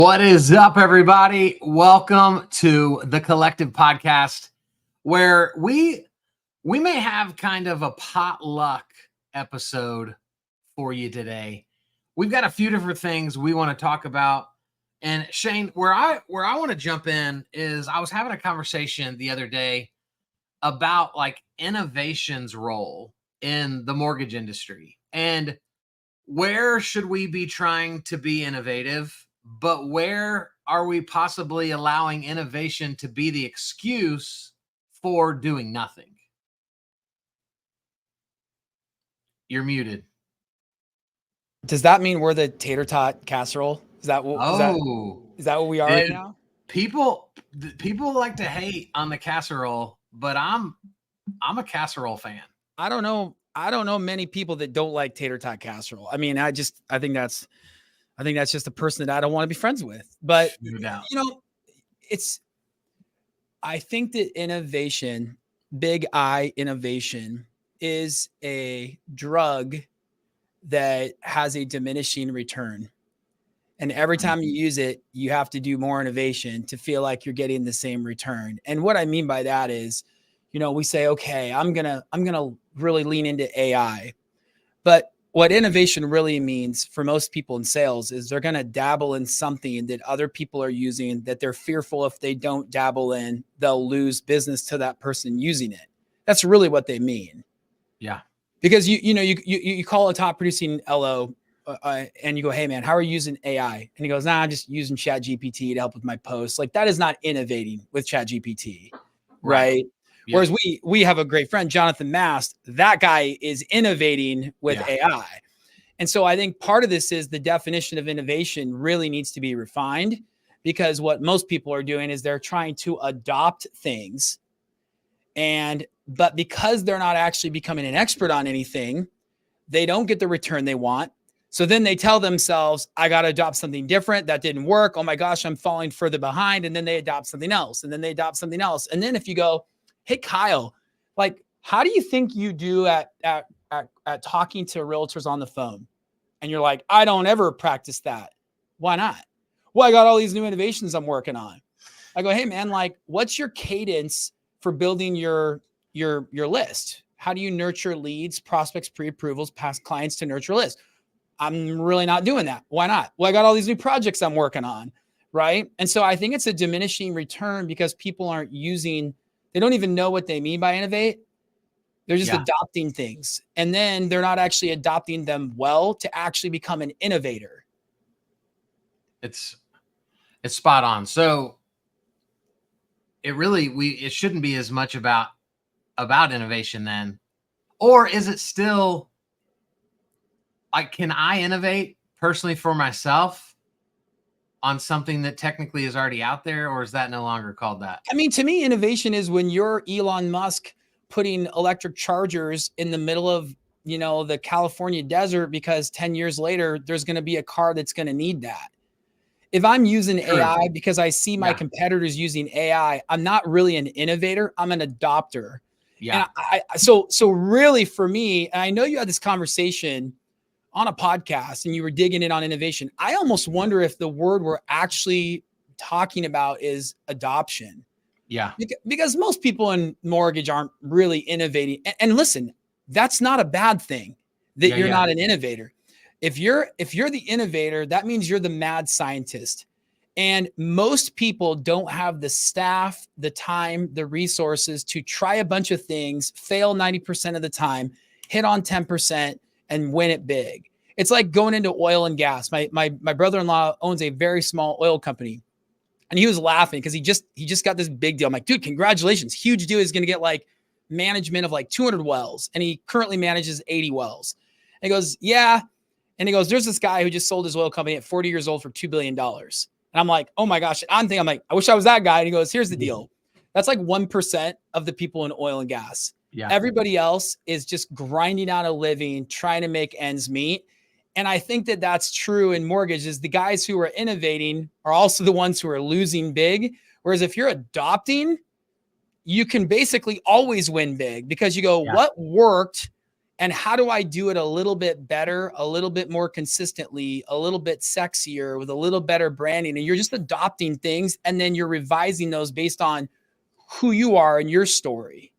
What is up, everybody? Welcome to the Collective Podcast, where we may have kind of a potluck episode for you today. We've got a few different things we want to talk about. And Shane, where I want to jump in is I was having a conversation the other day about like innovation's role in the mortgage industry. And where should we be trying to be innovative, but where are we possibly allowing innovation to be the excuse for doing nothing? You're muted. Does that mean we're the tater tot casserole? Is that what we are right now? People like to hate on the casserole, but I'm a casserole fan. I don't know many people that don't like tater tot casserole. I mean, I think that's just a person that I don't want to be friends with. But I think that innovation, big I innovation, is a drug that has a diminishing return. And every time you use it, you have to do more innovation to feel like you're getting the same return. And what I mean by that is, we say, okay, I'm going to really lean into AI. But what innovation really means for most people in sales is they're going to dabble in something that other people are using that they're fearful if they don't dabble in, they'll lose business to that person using it. That's really what they mean. Yeah. Because you call a top producing LO and you go, hey man, how are you using AI? And he goes, nah, I'm just using ChatGPT to help with my posts. Like that is not innovating with ChatGPT, right? Yeah. Whereas we have a great friend, Jonathan Mast. That guy is innovating with AI. And so I think part of this is the definition of innovation really needs to be refined, because what most people are doing is they're trying to adopt things. But because they're not actually becoming an expert on anything, they don't get the return they want. So then they tell themselves, I got to adopt something different. That didn't work. Oh my gosh, I'm falling further behind. And then they adopt something else. And then they adopt something else. And then if you go, hey, Kyle, like, how do you think you do at talking to realtors on the phone? And you're like, I don't ever practice that. Why not? Well, I got all these new innovations I'm working on. I go, hey man, like, what's your cadence for building your list? How do you nurture leads, prospects, pre-approvals, past clients to nurture lists? I'm really not doing that. Why not? Well, I got all these new projects I'm working on, right? And so I think it's a diminishing return because people aren't using, they don't even know what they mean by innovate. They're just adopting things. And then they're not actually adopting them well to actually become an innovator. It's spot on. So it shouldn't be as much about innovation then, or is it still like, can I innovate personally for myself on something that technically is already out there, or is that no longer called that? I mean, to me, innovation is when you're Elon Musk putting electric chargers in the middle of, the California desert, because 10 years later, there's going to be a car that's going to need that. If I'm using AI because I see my competitors using AI, I'm not really an innovator. I'm an adopter. Yeah. And so really for me, and I know you had this conversation on a podcast and you were digging in on innovation. I almost wonder if the word we're actually talking about is adoption. Yeah. Because most people in mortgage aren't really innovating. And listen, that's not a bad thing that you're not an innovator. If you're the innovator, that means you're the mad scientist. And most people don't have the staff, the time, the resources to try a bunch of things, fail 90% of the time, hit on 10%, and win it big. It's like going into oil and gas. My brother-in-law owns a very small oil company. And he was laughing because he just got this big deal. I'm like, dude, congratulations. Huge deal. He's going to get like management of like 200 wells. And he currently manages 80 wells. And he goes, yeah. And he goes, there's this guy who just sold his oil company at 40 years old for $2 billion. And I'm like, oh my gosh. I'm like, I wish I was that guy. And he goes, here's the deal. That's like 1% of the people in oil and gas. Yeah. Everybody else is just grinding out a living, trying to make ends meet. And I think that that's true in mortgages. The guys who are innovating are also the ones who are losing big. Whereas if you're adopting, you can basically always win big because you go, what worked And how do I do it a little bit better, a little bit more consistently, a little bit sexier with a little better branding? And you're just adopting things and then you're revising those based on who you are and your story.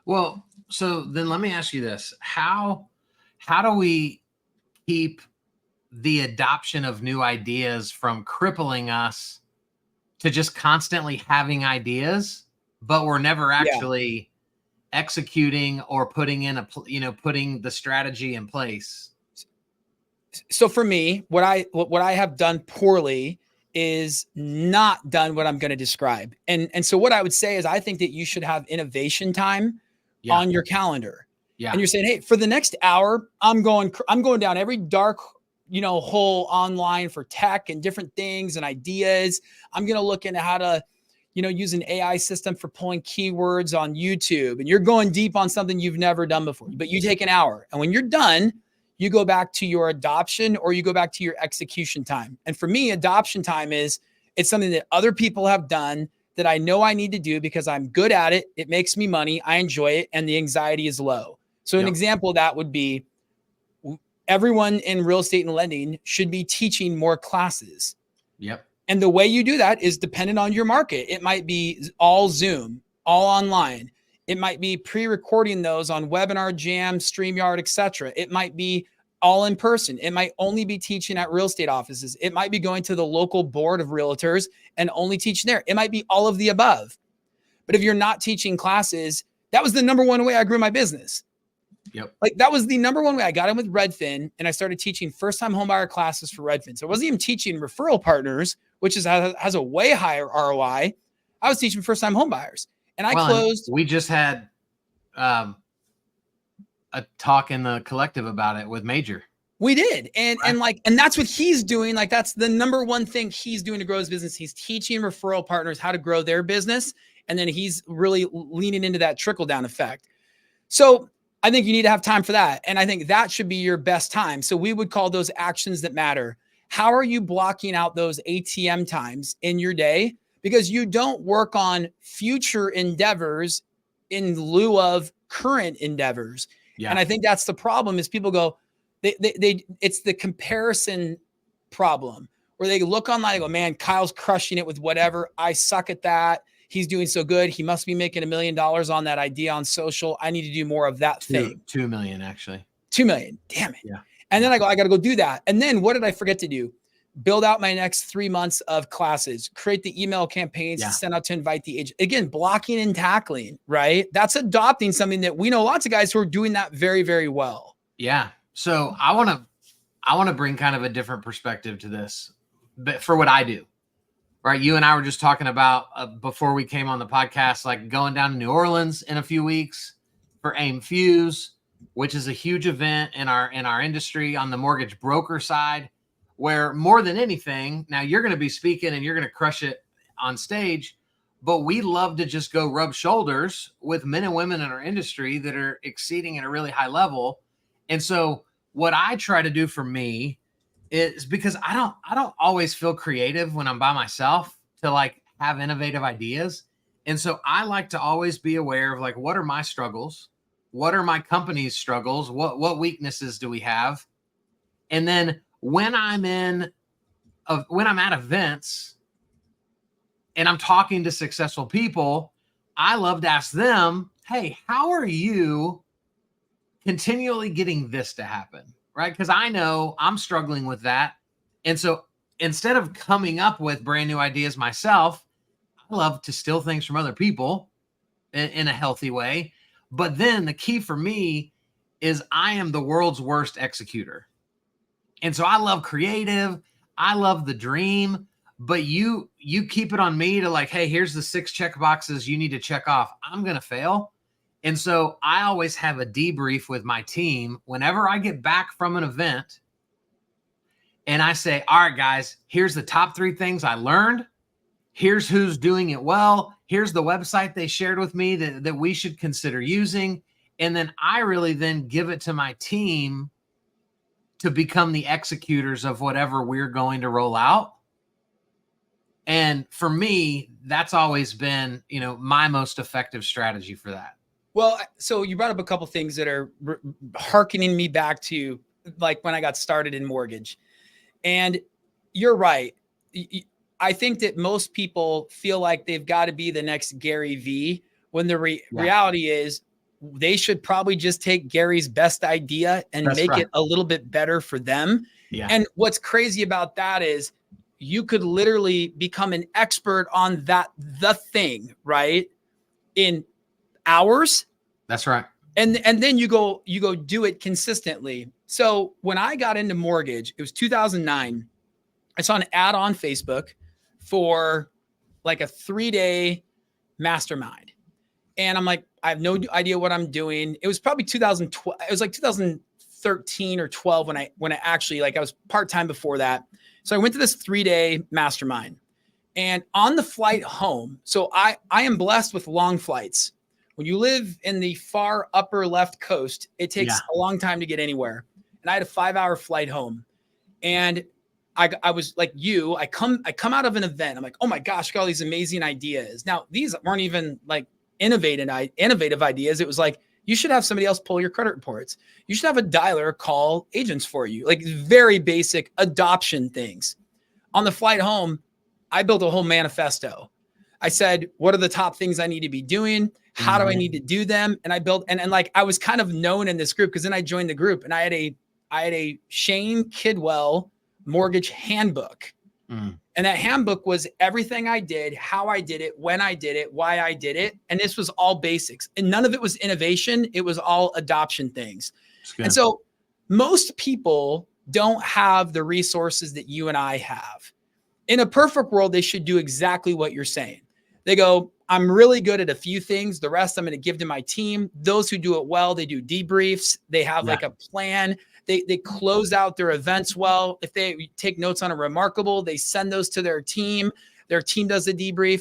Well, so then let me ask you this. How do we keep the adoption of new ideas from crippling us to just constantly having ideas, but we're never actually executing or putting in putting the strategy in place? So for me, what I have done poorly is not done what I'm going to describe. And so what I would say is I think that you should have innovation time on your calendar. Yeah. And you're saying, hey, for the next hour, I'm going down every dark, hole online for tech and different things and ideas. I'm going to look into how to, use an AI system for pulling keywords on YouTube. And you're going deep on something you've never done before, but you take an hour. And when you're done, you go back to your adoption or you go back to your execution time. And for me, adoption time it's something that other people have done that I know I need to do because I'm good at it. It makes me money. I enjoy it. And the anxiety is low. So an example of that would be everyone in real estate and lending should be teaching more classes. Yep. And the way you do that is dependent on your market. It might be all Zoom, all online. It might be pre-recording those on Webinar Jam, StreamYard, etc. It might be all in person. It might only be teaching at real estate offices. It might be going to the local board of realtors and only teaching there. It might be all of the above. But if you're not teaching classes, that was the number one way I grew my business. Yep. Like that was the number one way. I got in with Redfin and I started teaching first-time homebuyer classes for Redfin. So I wasn't even teaching referral partners, which has a way higher ROI. I was teaching first-time homebuyers. And I closed. We just had a talk in the collective about it with Major. We did. And that's what he's doing. Like that's the number one thing he's doing to grow his business. He's teaching referral partners how to grow their business. And then he's really leaning into that trickle down effect. So I think you need to have time for that. And I think that should be your best time. So we would call those actions that matter. How are you blocking out those ATM times in your day? Because you don't work on future endeavors in lieu of current endeavors. Yeah. And I think that's the problem is people go, it's the comparison problem where they look online and go, man, Kyle's crushing it with whatever. I suck at that. He's doing so good. He must be making $1 million on that idea on social. I need to do more of that thing. 2 million, actually. 2 million. Damn it. Yeah. And then I got to go do that. And then what did I forget to do? Build out my next 3 months of classes, create the email campaigns to send out to invite the agent. Again, blocking and tackling, right? That's adopting something that we know lots of guys who are doing that very, very well. Yeah. So I want to bring kind of a different perspective to this, but for what I do. Right. You and I were just talking about before we came on the podcast, like going down to New Orleans in a few weeks for AIM Fuse, which is a huge event in our industry on the mortgage broker side, where more than anything, now you're going to be speaking and you're going to crush it on stage, but we love to just go rub shoulders with men and women in our industry that are exceeding at a really high level. And so what I try to do for me is because I don't always feel creative when I'm by myself to like have innovative ideas. And so I like to always be aware of like, what are my struggles? What are my company's struggles? What weaknesses do we have? And then when I'm at events and I'm talking to successful people, I love to ask them, hey, how are you continually getting this to happen? Right? Because I know I'm struggling with that. And so instead of coming up with brand new ideas myself, I love to steal things from other people in a healthy way. But then the key for me is I am the world's worst executor. And so I love creative. I love the dream, but you keep it on me to like, hey, here's the 6 check boxes you need to check off. I'm going to fail. And so I always have a debrief with my team whenever I get back from an event and I say, all right, guys, here's the top 3 things I learned. Here's who's doing it well. Here's the website they shared with me that we should consider using. And then I really then give it to my team to become the executors of whatever we're going to roll out. And for me, that's always been, my most effective strategy for that. Well, so you brought up a couple things that are hearkening me back to like when I got started in mortgage. And you're right. I think that most people feel like they've got to be the next Gary V, when the reality is they should probably just take Gary's best idea and That's make right. it a little bit better for them. Yeah. And what's crazy about that is you could literally become an expert on the thing, right? In hours. That's right. And then you go do it consistently. So when I got into mortgage, it was 2009. I saw an ad on Facebook for like a 3-day mastermind. And I'm like, I have no idea what I'm doing. It was probably 2012. It was like 2013 or 12 when I actually, like, I was part-time before that. So I went to this 3-day mastermind, and on the flight home. So I am blessed with long flights. When you live in the far upper left coast, it takes a long time to get anywhere. And I had a 5-hour flight home, and I was like you, I come out of an event. I'm like, oh my gosh, I got all these amazing ideas. Now, these weren't even like innovative ideas. It was like, you should have somebody else pull your credit reports. You should have a dialer call agents for you. Like very basic adoption things. On the flight home, I built a whole manifesto. I said, what are the top things I need to be doing? How do I need to do them? And I built, and like, I was kind of known in this group because then I joined the group, and I had a Shane Kidwell mortgage handbook. And that handbook was everything I did, how I did it, when I did it, why I did it. And this was all basics. And none of it was innovation. It was all adoption things. And so most people don't have the resources that you and I have. In a perfect world, they should do exactly what you're saying. They go, I'm really good at a few things. The rest I'm going to give to my team. Those who do it well, they do debriefs. They have like a plan. They close out their events well. If they take notes on a remarkable, they send those to their team. Their team does the debrief.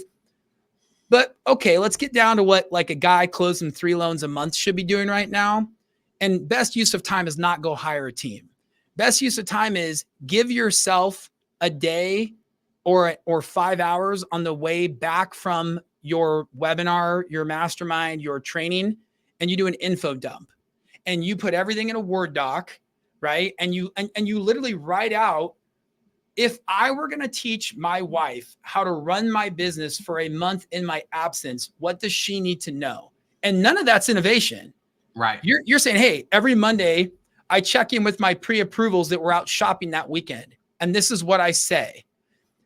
But okay, let's get down to what like a guy closing 3 loans a month should be doing right now. And best use of time is not go hire a team. Best use of time is give yourself a day or 5 hours on the way back from your webinar, your mastermind, your training, and you do an info dump. And you put everything in a Word doc, right? And you literally write out, if I were going to teach my wife how to run my business for a month in my absence, what does she need to know? And none of that's innovation. Right. You're saying, hey, every Monday I check in with my pre-approvals that were out shopping that weekend. And this is what I say.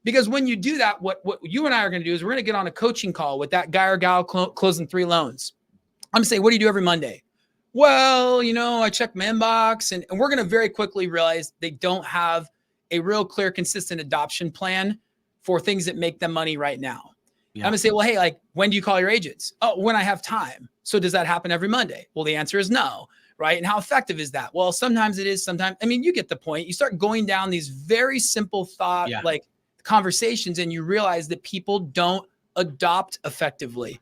Because when you do that, what you and I are going to do is we're going to get on a coaching call with that guy or gal closing 3 loans. I'm going to say, what do you do every Monday? Well, I check my inbox, and we're going to very quickly realize they don't have a real clear, consistent adoption plan for things that make them money right now. I'm going to say, well, hey, like, when do you call your agents? Oh, when I have time. So does that happen every Monday? Well, the answer is no. Right. And how effective is that? Well, sometimes it is. Sometimes, you get the point. You start going down these very simple thought, like conversations, and you realize that people don't adopt effectively.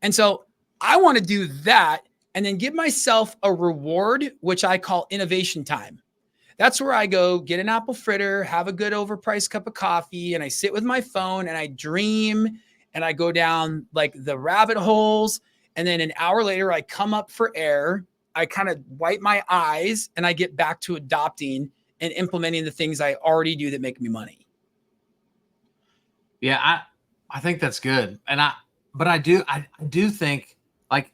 And so I want to do that and then give myself a reward, which I call innovation time. That's where I go get an apple fritter, have a good overpriced cup of coffee, and I sit with my phone and I dream and I go down like the rabbit holes. And then an hour later, I come up for air. I kind of wipe my eyes and I get back to adopting and implementing the things I already do that make me money. Yeah, I think that's good. And I do think, like,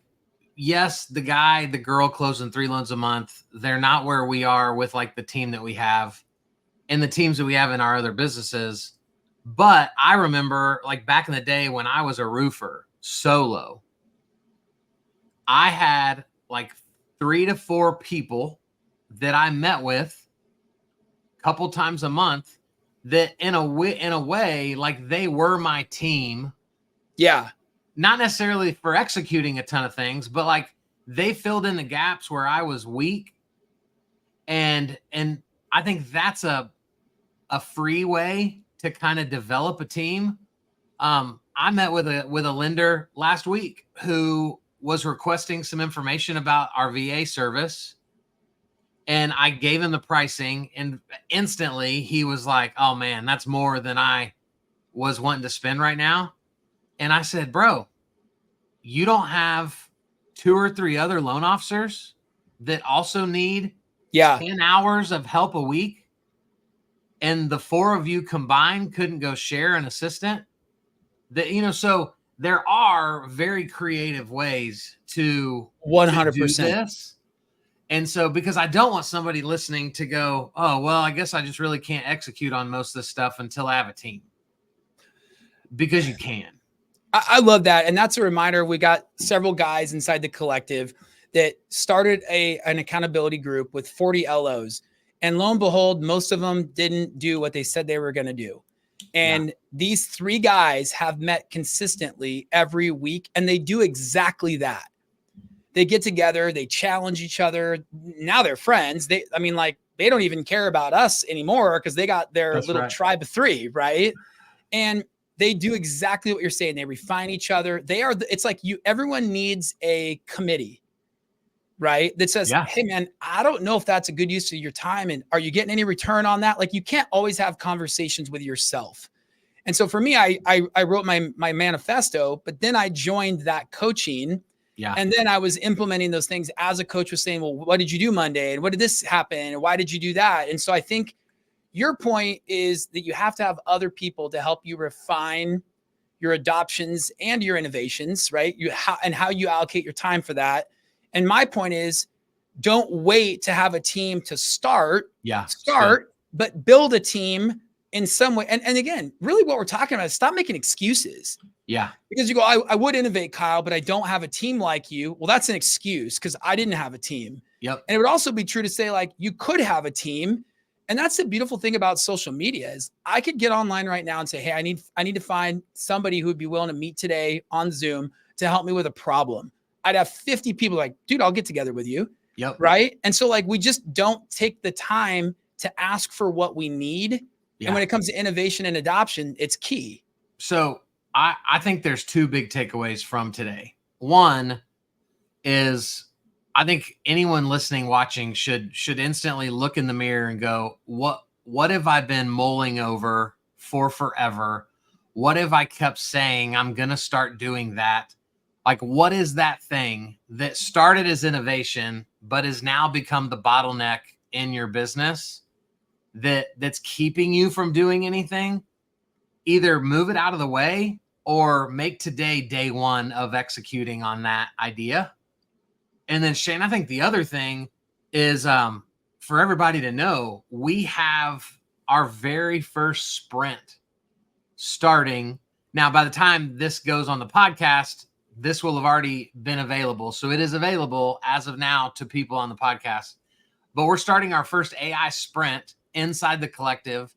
yes, the girl closing 3 loans a month, they're not where we are with like the team that we have and the teams that we have in our other businesses. But I remember like back in the day when I was a roofer solo, I had like 3 to 4 people that I met with a couple times a month that in a way, like they were my team. Yeah. Not necessarily for executing a ton of things, but like they filled in the gaps where I was weak. And I think that's a free way to kind of develop a team. I met with a lender last week who was requesting some information about our VA service. And I gave him the pricing, and instantly he was like, oh man, that's more than I was wanting to spend right now. And I said, bro, you don't have 2 or 3 other loan officers that also need 10 hours of help a week, and the 4 of you combined couldn't go share an assistant, that, so there are very creative ways to 100%. do this. And so, because I don't want somebody listening to go, oh, well, I guess I just really can't execute on most of this stuff until I have a team. Because you can. I love that. And that's a reminder. We got several guys inside the collective that started an accountability group with 40 LOs. And lo and behold, most of them didn't do what they said they were going to do. And these 3 guys have met consistently every week, and they do exactly that. They get together, they challenge each other. Now they're friends. They don't even care about us anymore because they got their tribe of 3, right? And they do exactly what you're saying. They refine each other. It's like everyone needs a committee, right? That says, hey man, I don't know if that's a good use of your time. And are you getting any return on that? Like, you can't always have conversations with yourself. And so for me, I wrote my manifesto, but then I joined that coaching. Yeah. And then I was implementing those things as a coach was saying, well, what did you do Monday? And what did this happen? And why did you do that? And so I think your point is that you have to have other people to help you refine your adoptions and your innovations, right? How you allocate your time for that. And my point is, don't wait to have a team to start. But build a team in some way. And again, really what we're talking about is stop making excuses. Yeah. Because you go, I would innovate, Kyle, but I don't have a team like you. Well, that's an excuse because I didn't have a team. Yep. And it would also be true to say, like, you could have a team. And that's the beautiful thing about social media is I could get online right now and say, hey, I need to find somebody who would be willing to meet today on Zoom to help me with a problem. I'd have 50 people like, dude, I'll get together with you. Yep. Right. And so like, we just don't take the time to ask for what we need. Yeah. And when it comes to innovation and adoption, it's key. So I think there's 2 big takeaways from today. One is, I think anyone listening, watching should instantly look in the mirror and go, what have I been mulling over for forever? What have I kept saying I'm going to start doing that? Like, what is that thing that started as innovation, but has now become the bottleneck in your business that's keeping you from doing anything? Either move it out of the way or make today day 1 of executing on that idea. And then Shane, I think the other thing is for everybody to know, we have our very first sprint starting. Now, by the time this goes on the podcast, this will have already been available. So it is available as of now to people on the podcast. But we're starting our first AI sprint inside the collective,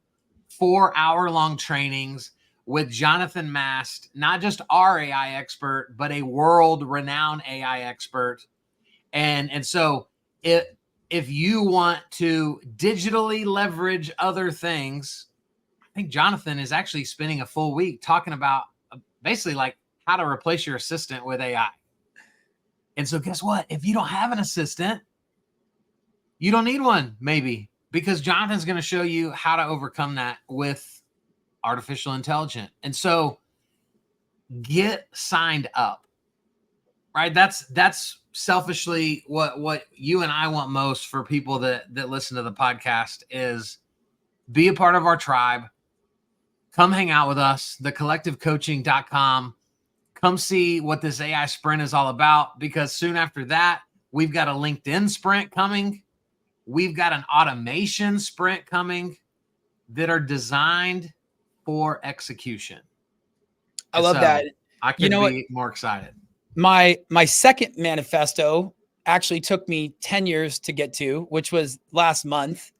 4-hour-long trainings with Jonathan Mast, not just our AI expert, but a world-renowned AI expert. And so if you want to digitally leverage other things, I think Jonathan is actually spending a full week talking about basically like how to replace your assistant with AI. And so guess what? If you don't have an assistant, you don't need one, maybe, because Jonathan's going to show you how to overcome that with artificial intelligence. And so get signed up, right? That's selfishly what you and I want most for people that listen to the podcast is be a part of our tribe. Come hang out with us, thecollectivecoaching.com. Come see what this AI sprint is all about, because soon after that, we've got a LinkedIn sprint coming. We've got an automation sprint coming that are designed for execution. I love that. I couldn't be more excited. My second manifesto actually took me 10 years to get to, which was last month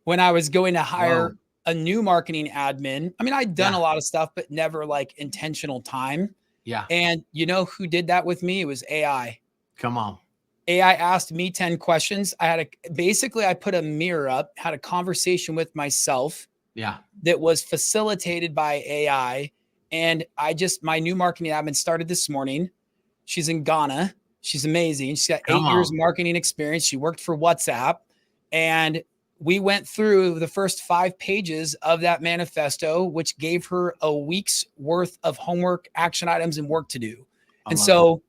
when I was going to hire a new marketing admin. I mean, I'd done a lot of stuff, but never like intentional time. Yeah. And you know who did that with me? It was AI. Come on. AI asked me 10 questions. I put a mirror up, had a conversation with myself. Yeah. That was facilitated by AI. And my new marketing admin started this morning. She's in Ghana. She's amazing. She's got 8 years marketing experience. She worked for WhatsApp. And we went through the first 5 pages of that manifesto, which gave her a week's worth of homework, action items, and work to do. And so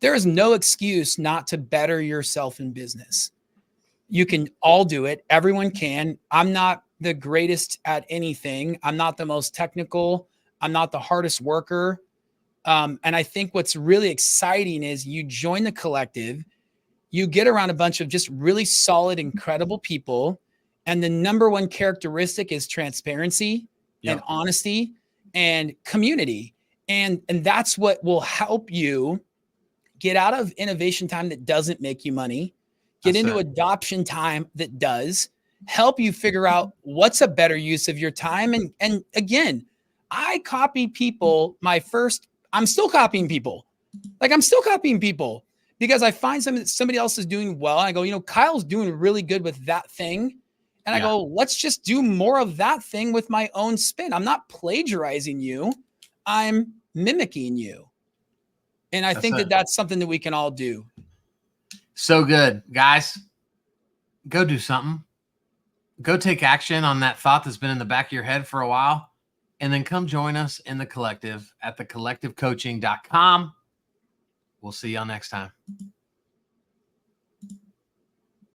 There is no excuse not to better yourself in business. You can all do it. Everyone can. I'm not the greatest at anything. I'm not the most technical. I'm not the hardest worker. And I think what's really exciting is you join the collective, you get around a bunch of just really solid, incredible people. And the number one characteristic is transparency and honesty and community. And that's what will help you get out of innovation time that doesn't make you money, get into adoption time that does, help you figure out what's a better use of your time. And again, I copy people. I'm still copying people. I'm still copying people because I find something that somebody else is doing well. And I go, Kyle's doing really good with that thing. And I go, let's just do more of that thing with my own spin. I'm not plagiarizing you. I'm mimicking you. And I think that that's something that we can all do. So good. Guys, go do something. Go take action on that thought that's been in the back of your head for a while. And then come join us in the collective at thecollectivecoaching.com. We'll see y'all next time.